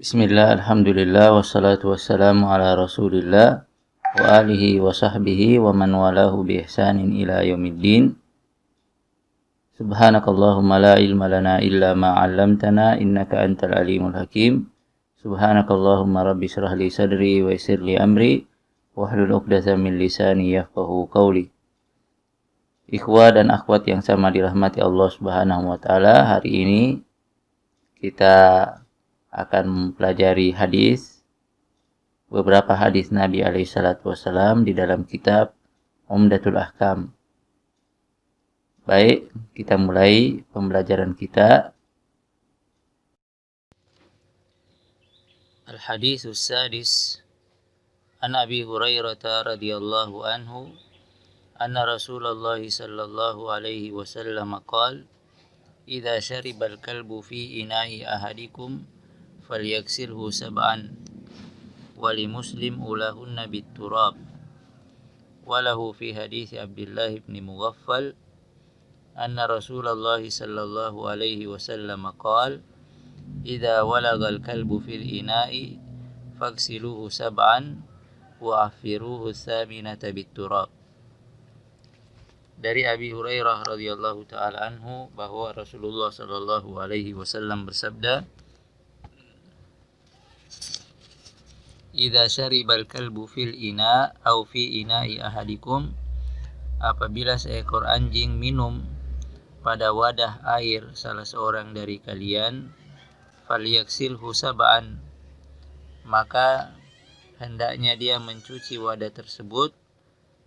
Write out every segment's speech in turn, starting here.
Bismillah, alhamdulillah, wassalatu wassalamu ala rasulillah wa alihi wa sahbihi wa man walahu bi ihsanin ila yaumiddin. Subhanakallahumma la ilma lana illa ma 'allamtana innaka antal alimul hakim. Subhanakallahumma rabbi shrah li sadri wa yassir li amri wahlul 'uqdatam min lisani yafqahu qawli. Ikhwah dan akhwat yang sama dirahmati Allah Subhanahu wa taala, hari ini kita akan mempelajari beberapa hadis Nabi SAW di dalam kitab Umdatul Ahkam. Baik, kita mulai pembelajaran kita. Al-Haditsus Sadis An Abi Hurairah radhiyallahu anhu anna Rasulullah sallallahu alaihi wasallam qala idza syaribal kalbu fi ina'i ahadikum falyaksilhu sab'an wali muslim ulahunna bitturab walahu fi hadits Abdullah bin Mughaffal anna Rasulullah sallallahu alaihi wasallam qala idza walagal kalbu fil ina'i faghsiluhu sab'an wa afiruhu thaminata bitturab. Dari Abi Hurairah radhiyallahu taala anhu bahwa Rasulullah sallallahu alaihi wasallam bersabda, idza syaribal kalbu fil ina au fi ina'i ahadikum, apabila seekor anjing minum pada wadah air salah seorang dari kalian, falyaksilhu sab'an, maka hendaknya dia mencuci wadah tersebut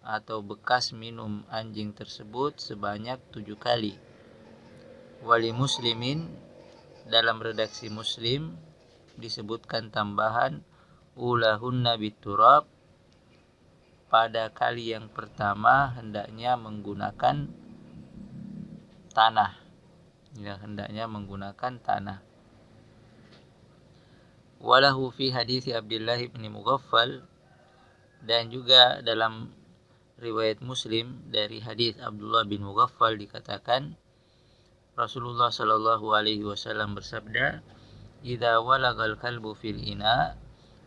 atau bekas minum anjing tersebut sebanyak 7 kali. Wali muslimin, dalam redaksi Muslim disebutkan tambahan ulahunna biturab, pada kali yang pertama hendaknya menggunakan tanah. Walahu fi hadits Abdullah bin Mughaffal, dan juga dalam riwayat Muslim dari hadis Abdullah bin Mughaffal dikatakan Rasulullah sallallahu alaihi wasallam bersabda, idza walagal kalbu fil ina,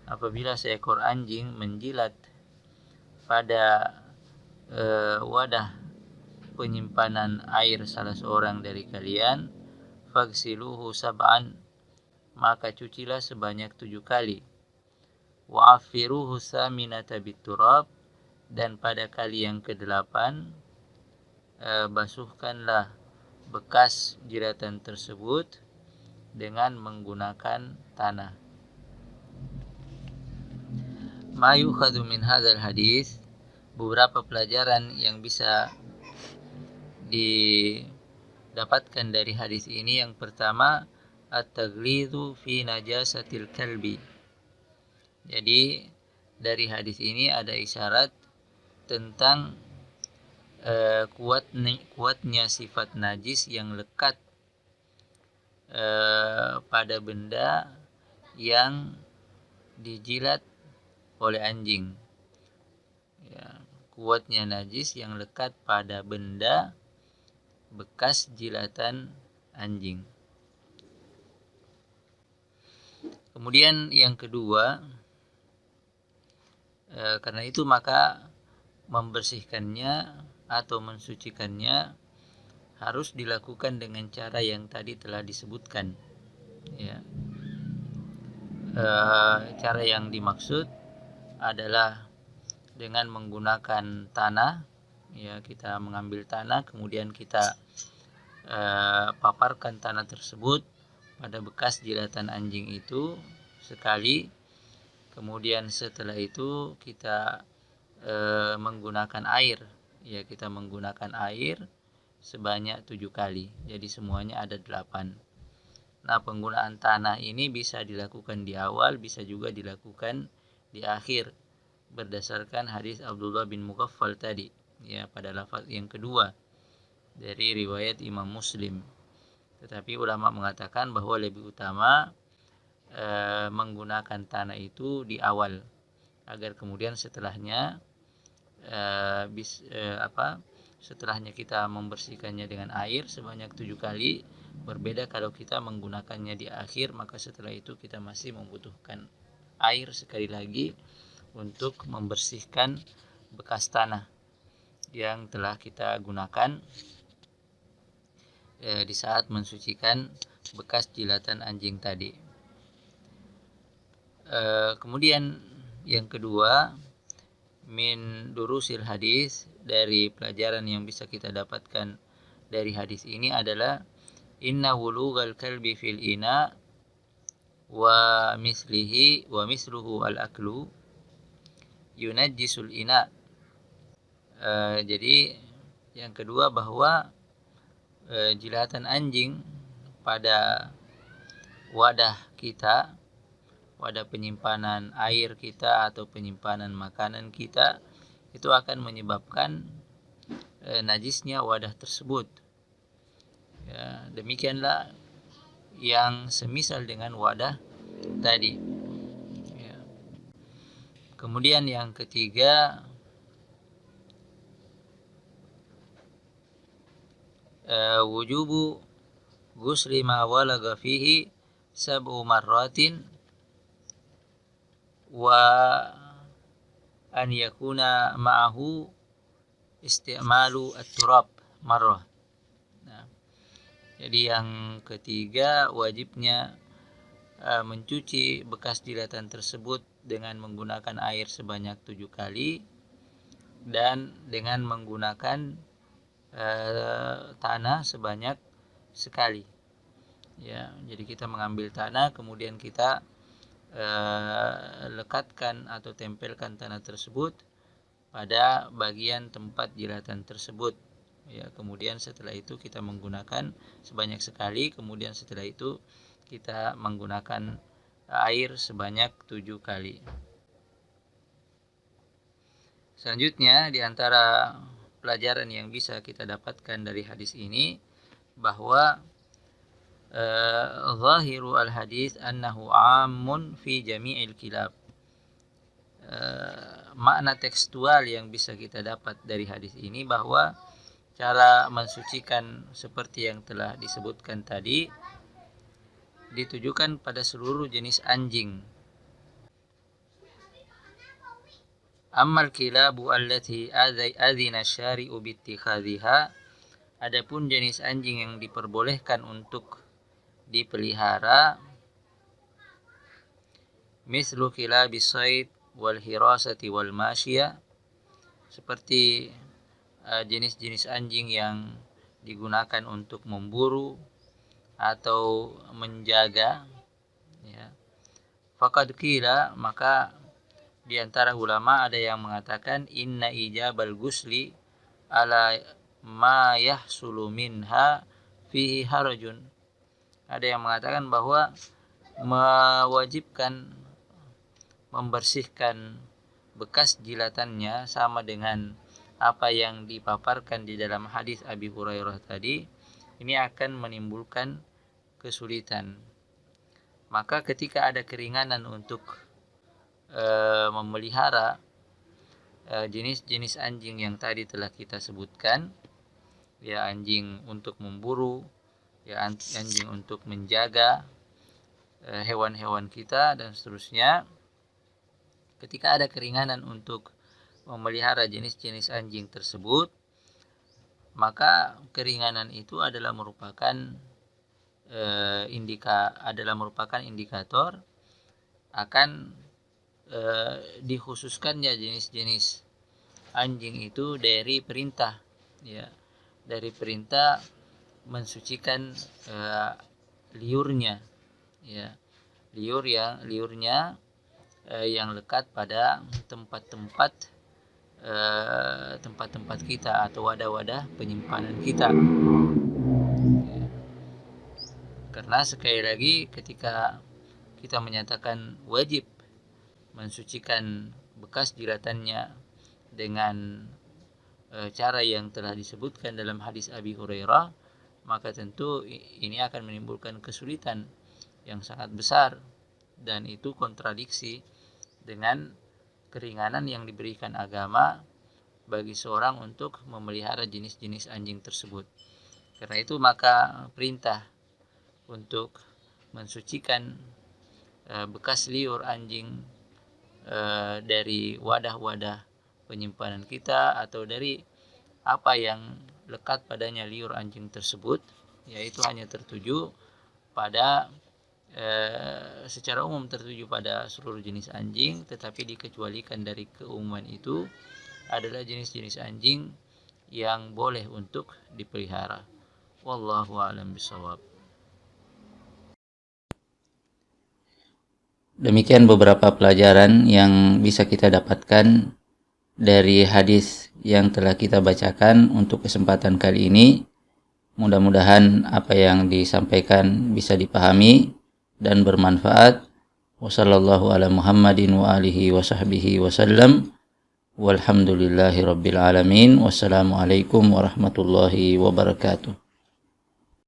apabila seekor anjing menjilat pada wadah penyimpanan air salah seorang dari kalian, faghsiluhu sab'an, maka cucilah sebanyak 7 kali. Wa afiruhu thaminata bitturab, dan pada kali yang ke-8 basuhkanlah bekas jilatan tersebut dengan menggunakan tanah. Ma yukhadhu min hadzal hadis, beberapa pelajaran yang bisa didapatkan dari hadis ini. Yang pertama, at-taghlidhu fi najasatil kalbi. Jadi dari hadis ini ada isyarat tentang kuatnya sifat najis yang lekat pada benda yang dijilat oleh anjing. Ya, kuatnya najis yang lekat pada benda bekas jilatan anjing. Kemudian yang kedua, karena itu maka membersihkannya atau mensucikannya harus dilakukan dengan cara yang tadi telah disebutkan. Ya. Cara yang dimaksud adalah dengan menggunakan tanah. Ya, kita mengambil tanah, kemudian kita paparkan tanah tersebut pada bekas jilatan anjing itu sekali. Kemudian setelah itu kita menggunakan air. Ya, kita menggunakan air sebanyak 7 kali. Jadi semuanya ada 8. Nah, penggunaan tanah ini bisa dilakukan di awal, bisa juga dilakukan di akhir, berdasarkan hadis Abdullah bin Mughaffal tadi. Ya, pada lafaz yang kedua dari riwayat Imam Muslim. Tetapi ulama mengatakan bahwa lebih utama menggunakan tanah itu di awal, agar kemudian setelahnya setelahnya kita membersihkannya dengan air sebanyak 7 kali, Berbeda kalau kita menggunakannya di akhir, maka setelah itu kita masih membutuhkan air sekali lagi untuk membersihkan bekas tanah yang telah kita gunakan di saat mensucikan bekas jilatan anjing tadi. Kemudian yang kedua, min durusil hadis, dari pelajaran yang bisa kita dapatkan dari hadis ini adalah inna wulughal kalbi fil ina wa misluhu al aklu yunajjisul ina. Jadi yang kedua bahwa jilatan anjing pada wadah kita, wadah penyimpanan air kita atau penyimpanan makanan kita, itu akan menyebabkan najisnya wadah tersebut. Ya, demikianlah yang semisal dengan wadah tadi. Ya. Kemudian yang ketiga, wujubu ghusli ma walagha fihi sab'u marratin wa an yakuna ma'ahu isti'malu at-turab marrah. Nah, jadi yang ketiga, wajibnya mencuci bekas jilatan tersebut dengan menggunakan air sebanyak 7 kali dan dengan menggunakan tanah sebanyak sekali. Ya, jadi kita mengambil tanah, kemudian kita lekatkan atau tempelkan tanah tersebut pada bagian tempat jilatan tersebut. Ya, kemudian setelah itu kita menggunakan sebanyak sekali, kemudian setelah itu kita menggunakan air sebanyak 7 kali. Selanjutnya, di antara pelajaran yang bisa kita dapatkan dari hadis ini bahwa zahiru al-hadis annahu ammun fi jami'il kilab. Makna tekstual yang bisa kita dapat dari hadis ini bahwa cara mensucikan seperti yang telah disebutkan tadi ditujukan pada seluruh jenis anjing. Ammal kilabu allati adzina syari'u bittikhadhiha, adapun jenis anjing yang diperbolehkan untuk dipelihara, mislu kilabis sayd wal hirasati wal masyiyah, seperti jenis-jenis anjing yang digunakan untuk memburu atau menjaga, ya. Faqad qila, maka di antara ulama ada yang mengatakan inna ijabal gusli ala ma yahsulu minha fihi harajun. Ada yang mengatakan bahwa mewajibkan membersihkan bekas jilatannya sama dengan apa yang dipaparkan di dalam hadis Abi Hurairah tadi, ini akan menimbulkan kesulitan. Maka ketika ada keringanan untuk memelihara jenis-jenis anjing yang tadi telah kita sebutkan, ya, anjing untuk memburu, ya, anjing untuk menjaga hewan-hewan kita dan seterusnya, ketika ada keringanan untuk memelihara jenis-jenis anjing tersebut, maka keringanan itu adalah merupakan indikator akan dikhususkannya jenis-jenis anjing itu dari perintah, ya, dari perintah mensucikan liurnya, ya, liurnya yang lekat pada tempat-tempat kita atau wadah-wadah penyimpanan kita. Karena sekali lagi, ketika kita menyatakan wajib mensucikan bekas jilatannya dengan cara yang telah disebutkan dalam hadis Abi Hurairah, maka tentu ini akan menimbulkan kesulitan yang sangat besar, dan itu kontradiksi dengan keringanan yang diberikan agama bagi seorang untuk memelihara jenis-jenis anjing tersebut. Karena itu maka perintah untuk mensucikan bekas liur anjing dari wadah-wadah penyimpanan kita atau dari apa yang lekat padanya liur anjing tersebut, yaitu hanya tertuju pada secara umum tertuju pada seluruh jenis anjing, tetapi dikecualikan dari keumuman itu adalah jenis-jenis anjing yang boleh untuk dipelihara. Wallahu a'lam bishawab. Demikian beberapa pelajaran yang bisa kita dapatkan dari hadis yang telah kita bacakan untuk kesempatan kali ini. Mudah-mudahan apa yang disampaikan bisa dipahami dan bermanfaat. Wassallallahu ala Muhammadin wa alihi wa sahbihi wasallam. Walhamdulillahi rabbil alamin. Wassalamualaikum warahmatullahi wabarakatuh.